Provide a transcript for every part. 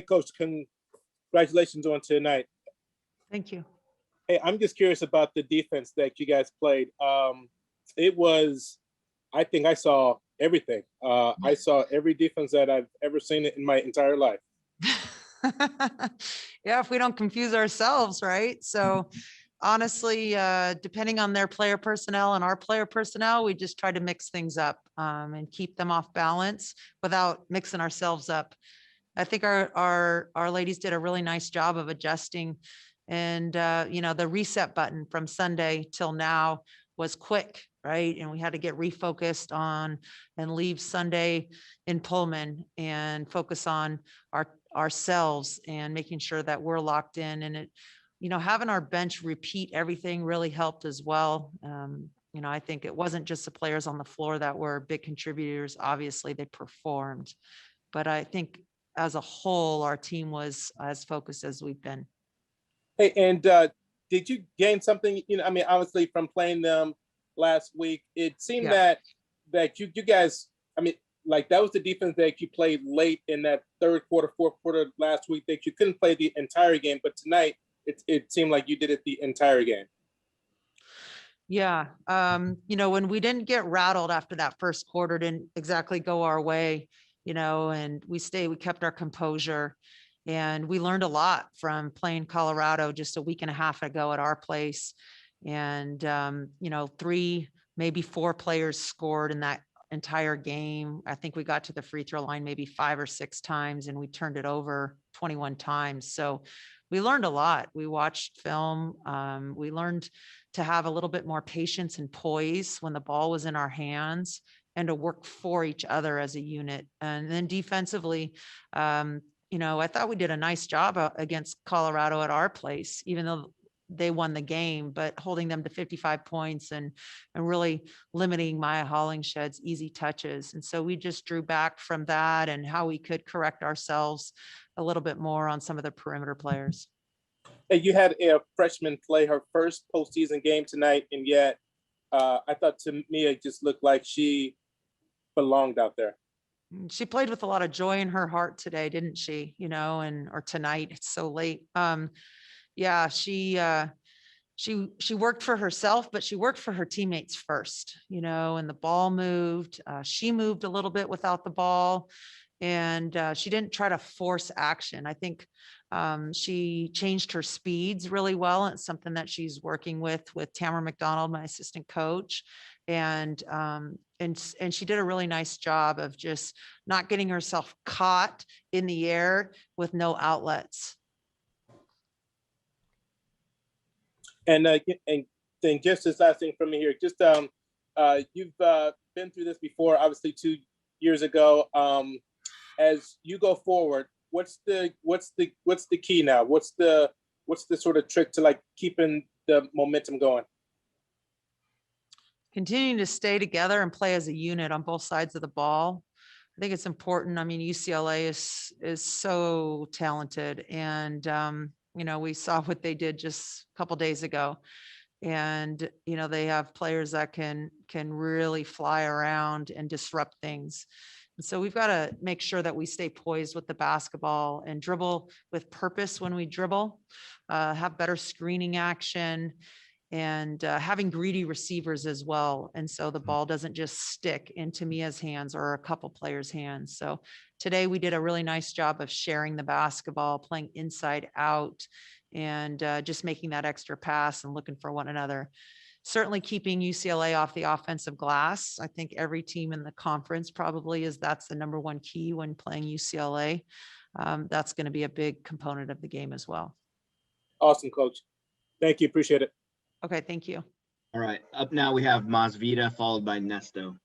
Coach, congratulations on tonight. Thank you. Hey, I'm just curious about the defense that you guys played. It was, I think I saw everything. I saw every defense that I've ever seen in my entire life. Yeah, if we don't confuse ourselves, right? So honestly, depending on their player personnel and our player personnel, we just try to mix things up and keep them off balance without mixing ourselves up. I think our ladies did a really nice job of adjusting, and the reset button from Sunday till now was quick, right? And we had to get refocused on and leave Sunday in Pullman and focus on ourselves and making sure that we're locked in. And it, having our bench repeat everything really helped as well. I think it wasn't just the players on the floor that were big contributors. Obviously, they performed, but I think as a whole, our team was as focused as we've been. Hey, and did you gain something? Obviously from playing them last week, it seemed that you guys, like that was the defense that you played late in that third quarter, fourth quarter last week that you couldn't play the entire game, but tonight it seemed like you did it the entire game. Yeah. When we didn't get rattled after that first quarter, didn't exactly go our way, and we kept our composure, and we learned a lot from playing Colorado just a week and a half ago at our place. And, 3, maybe 4 players scored in that entire game. I think we got to the free throw line maybe 5 or 6 times, and we turned it over 21 times. So we learned a lot. We watched film. We learned to have a little bit more patience and poise when the ball was in our hands, and to work for each other as a unit. And then defensively, I thought we did a nice job against Colorado at our place, even though they won the game, but holding them to 55 points and really limiting Maya Hollingshed's easy touches. And so we just drew back from that and how we could correct ourselves a little bit more on some of the perimeter players. You had a freshman play her first postseason game tonight, and yet I thought to me it just looked like she belonged out there. She played with a lot of joy in her heart today, didn't she? Or tonight. It's so late. Yeah, she worked for herself, but she worked for her teammates first, and the ball moved. She moved a little bit without the ball, and she didn't try to force action. I think she changed her speeds really well. And it's something that she's working with Tamara McDonald, my assistant coach. And she did a really nice job of just not getting herself caught in the air with no outlets. And then just this last thing from me here, just you've been through this before, obviously 2 years ago. As you go forward, what's the key now? What's the sort of trick to like keeping the momentum going? Continuing to stay together and play as a unit on both sides of the ball. I think it's important. UCLA is so talented, and we saw what they did just a couple days ago, and they have players that can really fly around and disrupt things. And so we've got to make sure that we stay poised with the basketball and dribble with purpose when we dribble, have better screening action, and having greedy receivers as well. And so the ball doesn't just stick into Mia's hands or a couple players' hands. So today we did a really nice job of sharing the basketball, playing inside out, and just making that extra pass and looking for one another. Certainly keeping UCLA off the offensive glass. I think every team in the conference probably that's the number one key when playing UCLA. That's going to be a big component of the game as well. Awesome, Coach. Thank you. Appreciate it. Okay, thank you. All right, up now we have Masvita followed by Nesto.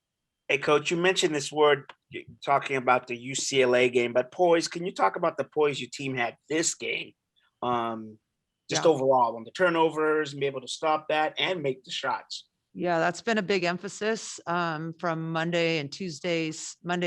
Hey, Coach, you mentioned this word talking about the UCLA game, but poise, can you talk about the poise your team had this game? Overall on the turnovers and be able to stop that and make the shots. Yeah, that's been a big emphasis from Monday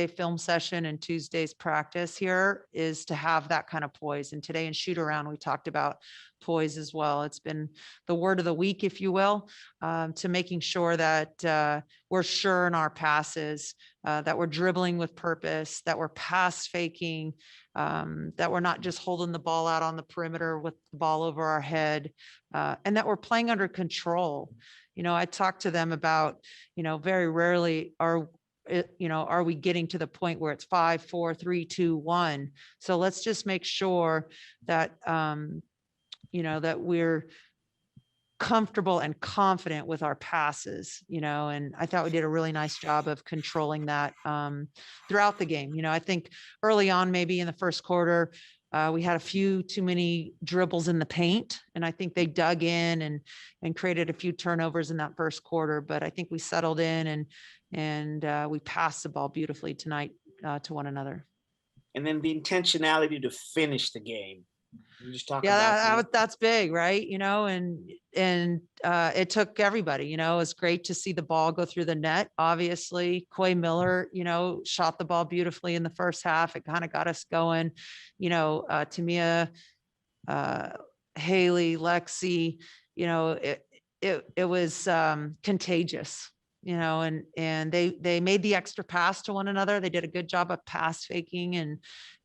film session and Tuesday's practice here is to have that kind of poise. And today in shoot around, we talked about poise as well. It's been the word of the week, if you will, to making sure that we're sure in our passes, that we're dribbling with purpose, that we're pass faking, that we're not just holding the ball out on the perimeter with the ball over our head, and that we're playing under control. I talked to them about, very rarely are we getting to the point where it's 5, 4, 3, 2, 1. So let's just make sure that, that we're comfortable and confident with our passes, and I thought we did a really nice job of controlling that throughout the game. I think early on, maybe in the first quarter, we had a few too many dribbles in the paint, and I think they dug in and created a few turnovers in that first quarter. But I think we settled in and we passed the ball beautifully tonight to one another. And then the intentionality to finish the game. You just talk Yeah, about that's big, right? And it took everybody. It's great to see the ball go through the net. Obviously, Quay Miller, shot the ball beautifully in the first half. It kind of got us going. Tamia, Haley, Lexi, it was contagious. And they made the extra pass to one another. They did a good job of pass faking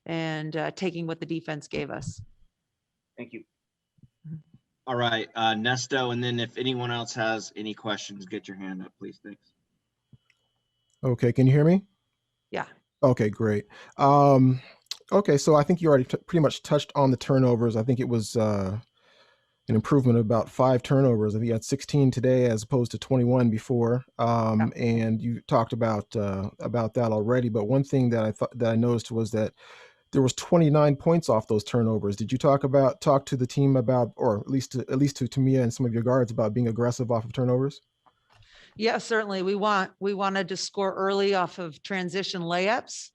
and taking what the defense gave us. Thank you. All right, Nesto, and then if anyone else has any questions, get your hand up, please. Thanks. Okay, can you hear me? Yeah. Okay, great. Okay, so I think you already pretty much touched on the turnovers. I think it was an improvement of about 5 turnovers. I think you had 16 today as opposed to 21 before. And you talked about that already. But one thing that I noticed was that there was 29 points off those turnovers. Did you talk to the team about, or at least to Tamia and some of your guards about being aggressive off of turnovers? Yeah, certainly. We wanted to score early off of transition layups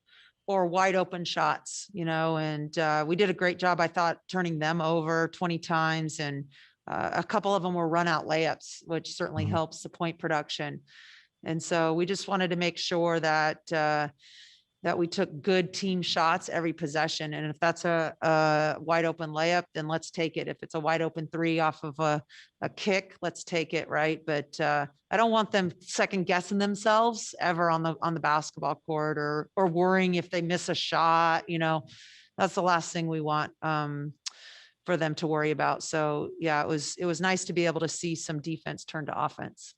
or wide open shots, and we did a great job, I thought, turning them over 20 times. And a couple of them were run out layups, which certainly helps the point production. And so we just wanted to make sure that we took good team shots every possession. And if that's a wide open layup, then let's take it. If it's a wide open 3 off of a kick, let's take it. Right. But I don't want them second guessing themselves ever on the basketball court or worrying if they miss a shot. That's the last thing we want for them to worry about. So yeah, it was nice to be able to see some defense turn to offense.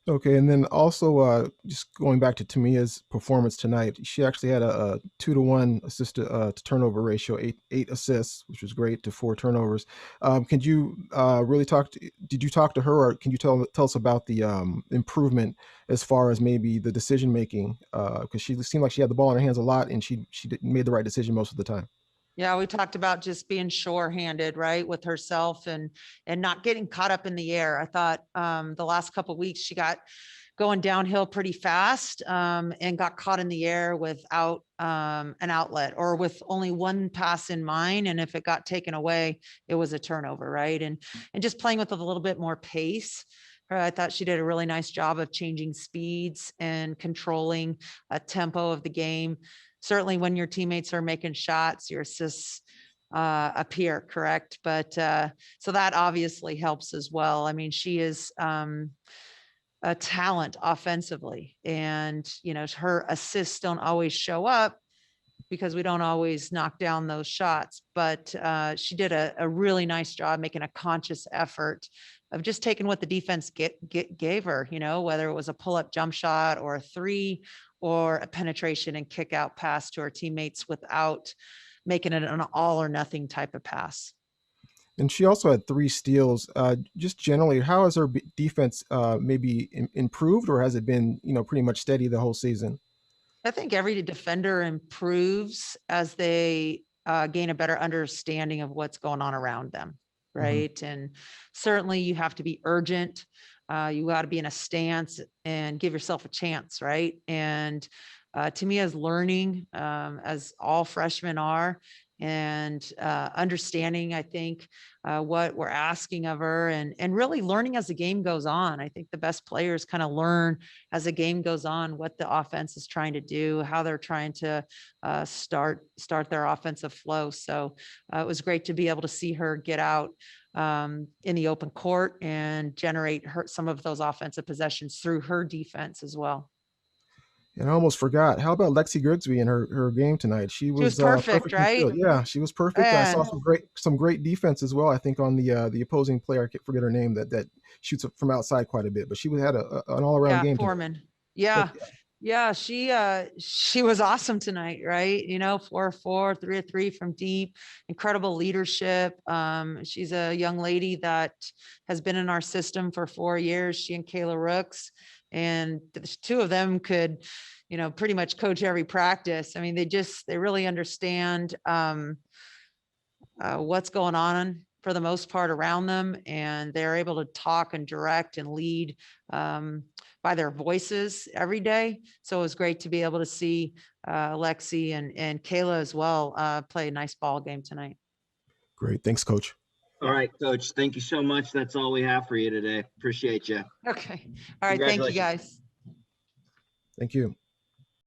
Okay, and then also just going back to Tamia's performance tonight, she actually had a 2-to-1 assist to turnover ratio, 8 assists, which was great, to 4 turnovers. Did you talk to her, or can you tell us about the improvement as far as maybe the decision making? Because she seemed like she had the ball in her hands a lot, and she made the right decision most of the time. Yeah, we talked about just being sure-handed, right, with herself and not getting caught up in the air. I thought the last couple of weeks she got going downhill pretty fast and got caught in the air without an outlet or with only one pass in mind. And if it got taken away, it was a turnover, right? And just playing with a little bit more pace. I thought she did a really nice job of changing speeds and controlling a tempo of the game. Certainly when your teammates are making shots, your assists appear, correct? But so that obviously helps as well. I mean, she is a talent offensively, and her assists don't always show up because we don't always knock down those shots, but she did a really nice job making a conscious effort of just taking what the defense gave her, whether it was a pull-up jump shot or a 3 or a penetration and kick out pass to our teammates without making it an all or nothing type of pass. And she also had 3 steals. Just generally, how has her defense maybe improved, or has it been, pretty much steady the whole season? I think every defender improves as they gain a better understanding of what's going on around them, right? Mm-hmm. And certainly you have to be urgent. You got to be in a stance and give yourself a chance, right? And Tamia's learning, as all freshmen are, and understanding, I think, what we're asking of her, and really learning as the game goes on. I think the best players kind of learn as the game goes on what the offense is trying to do, how they're trying to start their offensive flow. So it was great to be able to see her get out in the open court and generate some of those offensive possessions through her defense as well. And I almost forgot. How about Lexi Grigsby in her game tonight? She was perfect, in right? field. Yeah, she was perfect. I saw And some great defense as well. I think on the opposing player, I can't forget her name, that shoots from outside quite a bit. But she had an all around game. Foreman. Yeah, she was awesome tonight, right? 4-4, 3-3 from deep, incredible leadership. She's a young lady that has been in our system for 4 years. She and Kayla Rooks, and the two of them could, pretty much coach every practice. I mean, they really understand what's going on for the most part around them, and they're able to talk and direct and lead by their voices every day. So it was great to be able to see Lexi and Kayla as well play a nice ball game tonight. Great. Thanks, Coach. All right, Coach. Thank you so much. That's all we have for you today. Appreciate you. Okay. All right. Thank you, guys. Thank you.